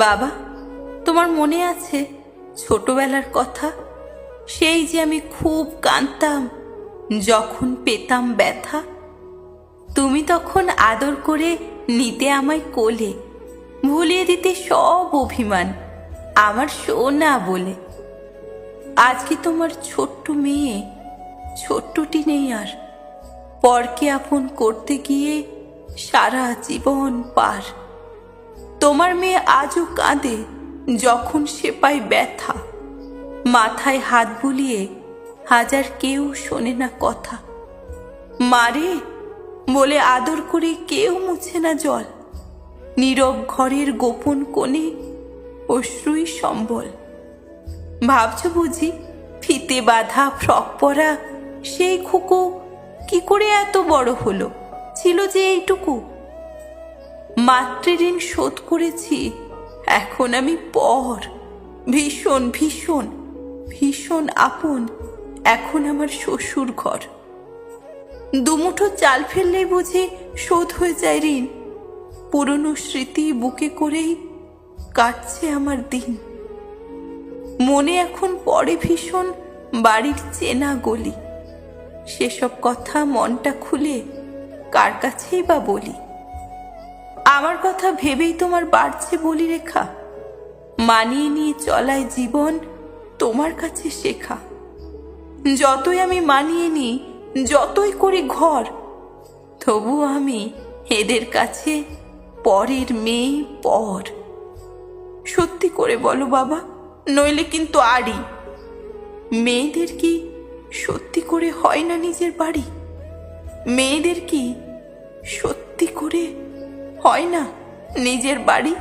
বাবা, তোমার মনে আছে ছোটবেলার কথা? সেই যে আমি খুব কাঁদতাম যখন পেতাম ব্যথা। তুমি তখন আদর করে নিতে আমায় কোলে, ভুলিয়ে দিতে সব অভিমান আমার সোনা বলে। আজকে তোমার ছোট্ট মেয়ে, ছোট্টটি নেই আর, পরকে আপন করতে গিয়ে সারা জীবন পার। তোমার মেয়ে আজও কাঁদে যখন সে পায় ব্যথা, মাথায় হাত বুলিয়ে হাজার কেউ শোনে না কথা। মারে বলে আদর করে কেউ মুছে না জল, নীরব ঘরের গোপন কোণে অশ্রুই সম্বল। ভাবছ বুঝি ফিতে বাঁধা ফ্রক পরা সেই খুকু কি করে এত বড় হলো? ছিল যে এইটুকু। মাতৃঋণ শোধ করেছি, এখন আমি পর, ভীষণ ভীষণ ভীষণ আপন এখন আমার শ্বশুর ঘর। দুমুঠো চাল ফেললেই বুঝি শোধ হয়ে যায় ঋণ, পুরনো স্মৃতি বুকে করেই কাটছে আমার দিন। মনে এখন পড়ে ভীষণ বাড়ির চেনা গলি, সেসব কথা মনটা খুলে কার কাছেই বা বলি। আমার কথা ভেবেই তোমার বাড়ছে বলি রেখা, মানিয়ে নিয়ে চলায় জীবন তোমার কাছে শেখা। যতই আমি মানিয়ে নিই, যতই করি ঘর, তবু আমি এদের কাছে পরের মেয়ে পর। সত্যি করে বলো বাবা, নইলে কিন্তু আড়ি। মেয়েদের কি সত্যি করে হয় না নিজের বাড়ি? মেয়েদের কি সত্যি করে হয় না নিজের বাড়ি?